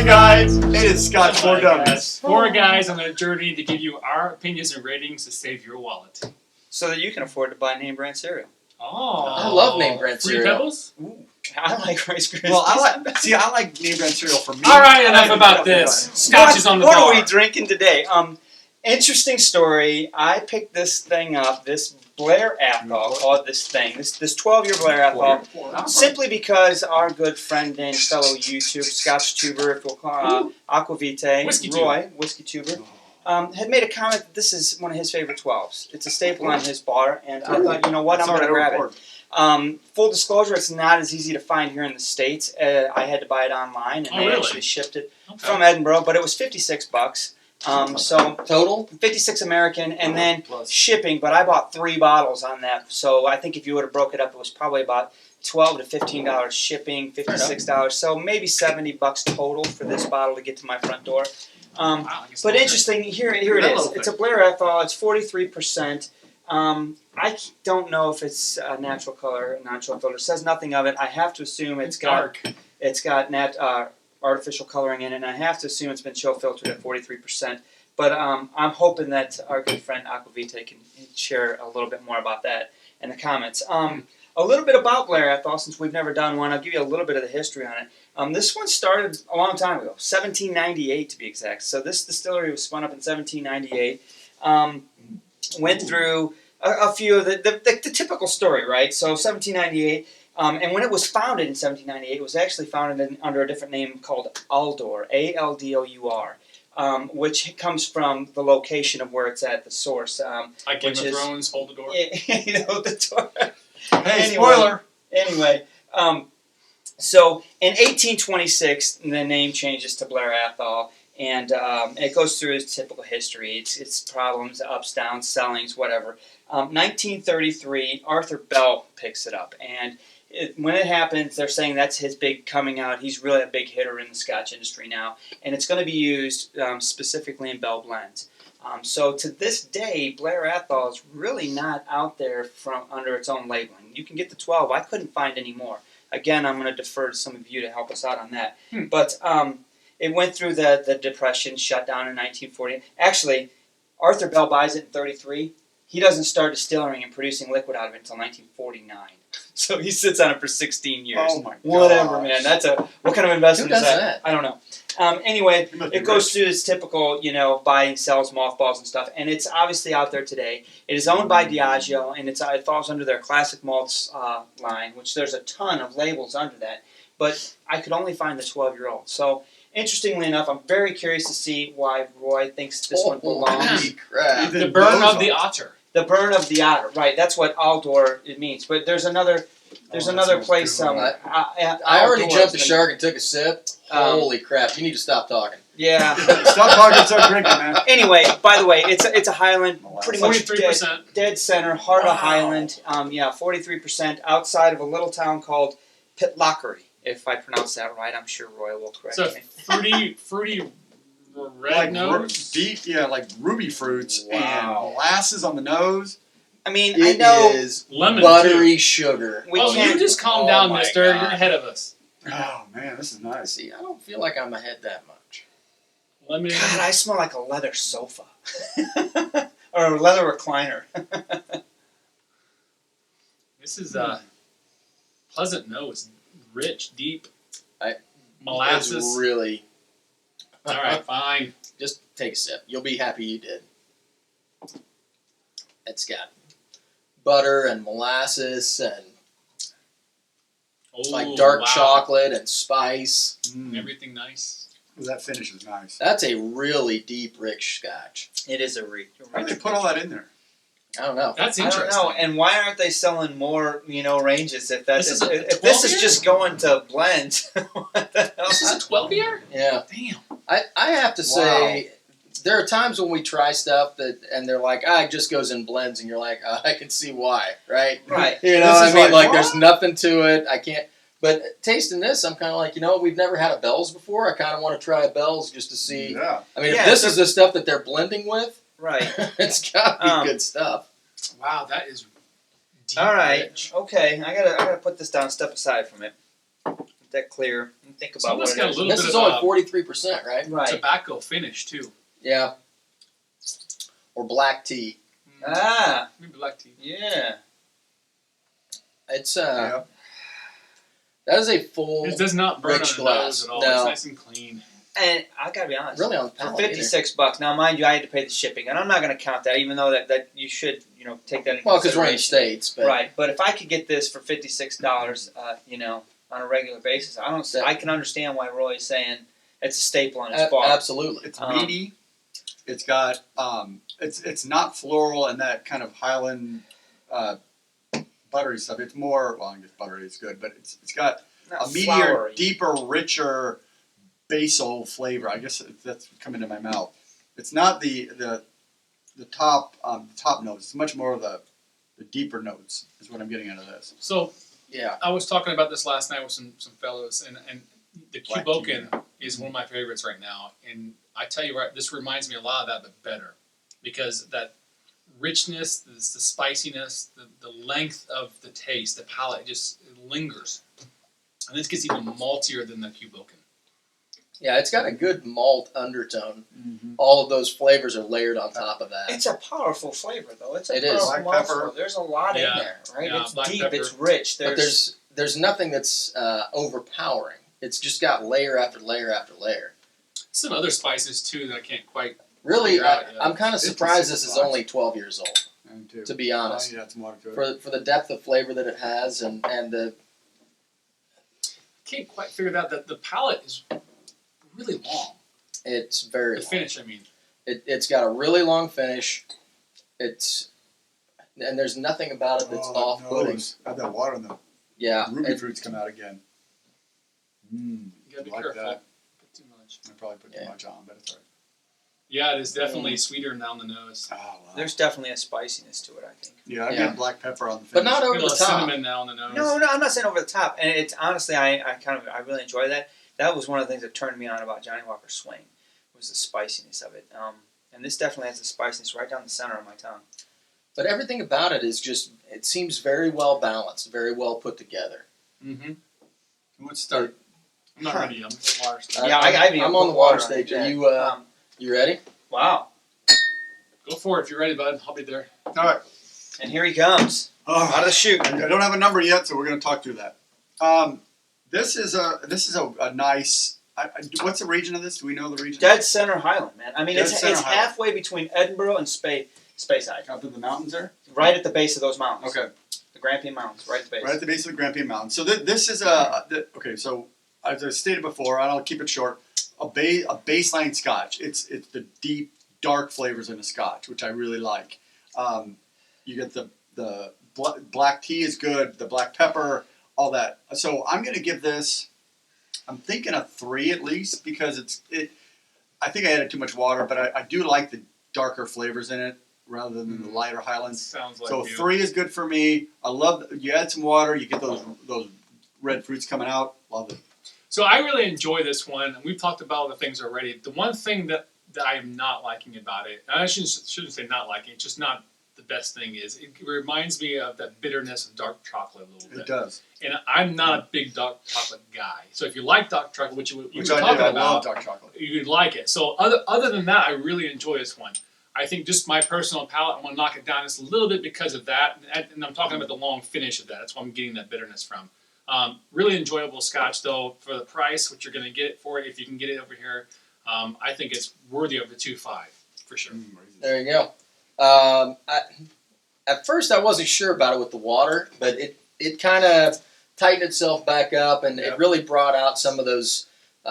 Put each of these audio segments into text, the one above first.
Hey guys, it is Scotch for Dummies. Four guys on a journey to give you our opinions and ratings to save your wallet. So that you can afford to buy name brand cereal. Oh, I love name brand Free cereal. Pebbles? Ooh, I like Rice Krispies. Well, I like name brand cereal for me. All right, enough about this. Scotch is on the What bar. are we drinking today? Interesting story. I picked this thing up, this Blair Athol, called this 12-year Blair Athol, simply because our good friend and fellow YouTube Scotch tuber, Aquavite, WhiskyTube. Roy, WhiskyTuber, had made a comment that this is one of his favorite 12s. It's a staple on his bar, and I thought, you know what, I'm going to grab it. Full disclosure, it's not as easy to find here in the States. I had to buy it online, and they actually shipped it from Edinburgh, but it was $56. So total 56 American, and then shipping. But I bought 3 bottles on that, so I think if you would have broke it up, it was probably about $12 to $15 shipping, $56. So maybe $70 total for this bottle to get to my front door. But interesting, here it is. It's a Blair Athol. It's 43%. I don't know if it's a natural color, non-chill filter. It says nothing of it. I have to assume it's got artificial coloring in it, and I have to assume it's been chill filtered at 43%. But I'm hoping that our good friend Aquavite can share a little bit more about that in the comments. A little bit about Blair Athol, since we've never done one. I'll give you a little bit of the history on it. This one started a long time ago, 1798 to be exact. So this distillery was spun up in 1798. Went through a few of the typical story, right? So 1798. And when it was founded in 1798, it was actually founded under a different name called Aldour, A-L-D-O-U-R, which comes from the location of where it's at, the source. Like Game of Thrones, hold the door. You know, the door. Hey, spoiler! Anyway, so in 1826, the name changes to Blair Athol, and it goes through its typical history, its problems, ups, downs, sellings, whatever. 1933, Arthur Bell picks it up, and when it happens, they're saying that's his big coming out. He's really a big hitter in the Scotch industry now, and it's going to be used specifically in Bell blends. So to this day, Blair Athol is really not out there from under its own labeling. You can get the 12. I couldn't find any more. Again, I'm going to defer to some of you to help us out on that. But it went through the Depression, shut down in 1940. Actually, Arthur Bell buys it in 1933. He doesn't start distilling and producing liquid out of it until 1949. So he sits on it for 16 years. Oh my god. Whatever, man. What kind of investment Who is does that? I don't know. Anyway, it goes through this typical, buy, sells, mothballs and stuff, and it's obviously out there today. It is owned by Diageo, and it falls under their classic malts line, which there's a ton of labels under that. But I could only find the 12-year-old. So, interestingly enough, I'm very curious to see why Roy thinks this one belongs. Crap. The burn of the otter. The burn of the otter, right? That's what Aldour it means. But there's another place. I already jumped the shark and took a sip. Holy crap! You need to stop talking. Yeah. Stop talking, start drinking, man. Anyway, by the way, it's a Highland, pretty much 43%. dead center, heart of Highland. 43% outside of a little town called Pitlochry, if I pronounce that right. I'm sure Roy will correct So me. fruity red nose? Deep, like ruby fruits and molasses on the nose. I mean, It I know is lemon buttery sugar. You just calm down, mister. God. You're ahead of us. Oh man, this is nice. See, I don't feel like I'm ahead that much. Lemon. God, I smell like a leather sofa. Or a leather recliner. This is pleasant nose. Rich, deep. It's Molasses. really. All right, fine. Just take a sip. You'll be happy you did. It's got butter and molasses and like dark chocolate and spice. Everything nice. That finish is nice. That's a really deep, rich Scotch. It is a rich. How did they put all that in there? I don't know. That's I interesting. don't know, and why aren't they selling more, ranges? If This is a if this 12-year? is just going to blend, what the hell? This is a 12-year? Yeah. Damn. I have to say, there are times when we try stuff and they're like, it just goes in blends, and you're like, I can see why, right? Right. You know, This is I mean, like, there's nothing to it. I can't. But tasting this, I'm kind of like, we've never had a Bell's before. I kind of want to try a Bell's just to see. Yeah. I mean, if this is the stuff that they're blending with, Right. it's got to be good stuff. Wow, that is deep. All right. Rich. Okay. I gotta put this down. Step aside from it. that clear and think Some about of what us it got a is. little This bit is of only a 43%, right? Right. tobacco finish too. Yeah. Or black tea. Ah, Maybe black tea. yeah. It's Yeah. that is a full. It does not burn on rich the glass. nose at all. No. It's nice and clean. And I gotta be honest. Really on the For palate either. $56, now mind you, I had to pay the shipping, and I'm not going to count that, even though that you should, take that into Well, because we're in the consideration. States, but Right, but if I could get this for $56, on a regular basis, I can understand why Roy's saying it's a staple on his bar. absolutely. It's meaty. It's got it's not floral and that kind of Highland buttery stuff. It's more, well, I guess buttery is good, but it's got Not a meatier, flowery. deeper, richer basil flavor. I guess that's coming to my mouth. It's not the top notes. It's much more of the deeper notes is what I'm getting out of this. So Yeah. I was talking about this last night with some fellows, and the Black Cuboken is one of my favorites right now. And I tell you what, this reminds me a lot of that, but better, because that richness, the spiciness, the length of the taste, the palate, it lingers. And this gets even maltier than the Cuboken. Yeah, it's got a good malt undertone. Mm-hmm. All of those flavors are layered on top of that. It's a powerful flavor, though. It's a It is. powerful Black mouthful. pepper. There's a lot in Yeah. there, right? Yeah, It's black deep, pepper. it's rich. But there's nothing that's overpowering. It's just got layer after layer after layer. Some other spices, too, that I can't quite... Really, Figure out, yeah. I'm kind of It's surprised a this is surprise. only 12 years old, And too. to be honest. Yeah, it's more to it. For the depth of flavor that it has and the Can't quite figure out that the palate is really long. it's very The long. finish, I mean. It's got a really long finish. And there's nothing about it that's that off-putting. nose. Have that water in the Yeah, ruby fruits come out again. You gotta be like careful. that. Put too much. I probably put too Yeah. much on, but it's alright. Yeah, it is definitely sweeter down the nose. Oh, wow. There's definitely a spiciness to it, I think. Yeah, I Yeah. get black pepper on the finish. but not A over little the top. cinnamon now on the nose. No, I'm not saying over the top. And it's honestly, I really enjoy that. That was one of the things that turned me on about Johnny Walker Swing, was the spiciness of it. And this definitely has the spiciness right down the center of my tongue. But everything about it is just, it seems very well balanced, very well put together. Mm-hmm. Let's start. I'm not ready. I'm water stuff. Yeah, I haven't even I'm on put the water water on stage. it Are yet. you ready? Wow. Go for it if you're ready, bud. I'll be there. All right. And here he comes. Out of the chute. I don't have a number yet, so we're going to talk through that. This is a nice. What's the region of this? Do we know the region? Dead center Highland, man. I mean, Dead it's center Highland. halfway between Edinburgh and Speyside. Up in the mountains there. Right at the base of those mountains. Okay. The Grampian Mountains, right at the base. Right at the base of the Grampian Mountains. So this is okay. So as I stated before, and I'll keep it short. A baseline Scotch. It's the deep, dark flavors in a Scotch, which I really like. You get the black tea is good. The black pepper, all that. So I'm going to give this. I'm thinking a 3 at least because I think I added too much water, but I do like the darker flavors in it rather than the lighter Highlands. Sounds like So you. 3 is good for me. I love you add some water, you get those red fruits coming out. Love it. So I really enjoy this one, and we've talked about the things already. The one thing that I am not liking about it, and I shouldn't say not liking, it's just not the best thing is, it reminds me of that bitterness of dark chocolate a little bit. It does. And I'm not a big dark chocolate guy. So if you like dark chocolate, which you were Which talking I do. I about, love dark chocolate. you'd like it. So other than that, I really enjoy this one. I think just my personal palate, I'm going to knock it down just a little bit because of that. And I'm talking about the long finish of that. That's why I'm getting that bitterness from. Really enjoyable Scotch, though, for the price, what you're going to get it for, if you can get it over here. I think it's worthy of the 2.5, for sure. There you go. At first, I wasn't sure about it with the water, but it kind of tightened itself back up, and Yep. it really brought out some of those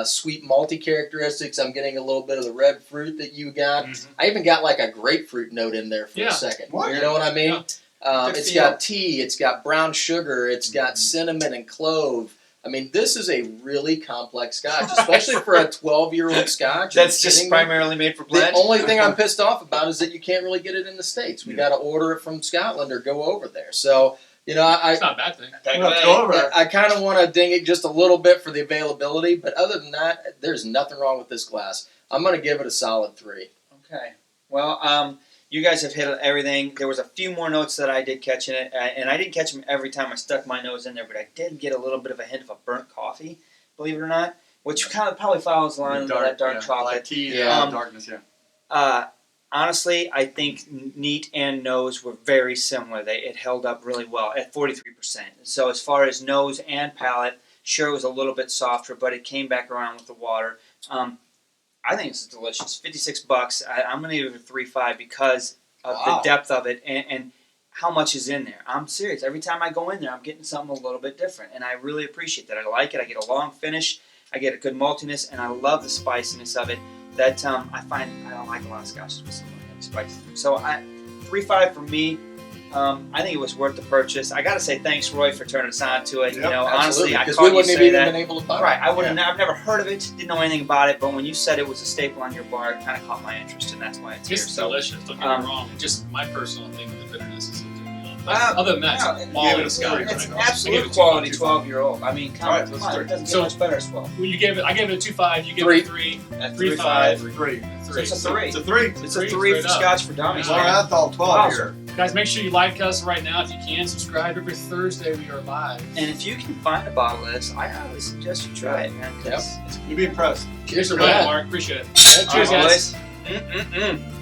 sweet malty characteristics. I'm getting a little bit of the red fruit that you got. Mhm. I even got like a grapefruit note in there for Yeah. a second. What? You know what I mean? Yeah. Good It's feel. got tea, it's got brown sugar, it's got cinnamon and clove. I mean, this is a really complex Scotch, especially for a 12-year-old Scotch. Are you That's just kidding me? primarily made for The blend. only thing I'm pissed off about is that you can't really get it in the States. We Yeah. got to order it from Scotland or go over there. So, you know, It's not a bad thing. I kind of want to ding it just a little bit for the availability, but other than that, there's nothing wrong with this glass. I'm going to give it a solid 3. Okay. Well, you guys have hit everything. There was a few more notes that I did catch in it, and I didn't catch them every time I stuck my nose in there, but I did get a little bit of a hint of a burnt coffee coffee, believe it or not, which kind of probably follows the line of that dark yeah, chocolate. Black tea, Yeah. darkness, yeah. Honestly, I think neat and nose were very similar. It held up really well at 43%. So as far as nose and palate, sure it was a little bit softer, but it came back around with the water. I think this is delicious. $56. I'm going to give it a 3.5 because of the depth of it and how much is in there. I'm serious. Every time I go in there, I'm getting something a little bit different, and I really appreciate that. I like it. I get a long finish. I get a good maltiness, and I love the spiciness of it. That I find I don't like a lot of scotches with some heavy spices. So 3.5 for me. I think it was worth the purchase. I got to say thanks, Roy, for turning us on to it. Yep, you know, honestly, I because caught we you wouldn't have say even that. been able to buy it. Right, I would have. I've never heard of it. Didn't know anything about it. But when you said it was a staple on your bar, it kind of caught my interest, and that's why it's here. It's So, delicious. Don't get me wrong. Just my personal thing with the bitterness is other than that, no, it's quality scotch. it's I an give absolute it quality 2.5. 12-year-old. I mean, come All right, on, let's it start. doesn't get So- much better as well. Well, you gave it. I gave it a 2.5. You gave Three. it a 3. At 3.5. 3. So it's a 3. It's a 3. It's a Three, 3 for straight up. Scotch for Dummies. Yeah. Blair man. Athol 12 Wow. here. Guys, make sure you like us right now if you can. Subscribe every Thursday. We are live. And if you can find a bottle of this, I highly suggest you try it, man. 'Cause Yep. it's You'd be impressed. Cheers to Go ahead, that. Mark. Appreciate it. All Cheers, right, guys. boys.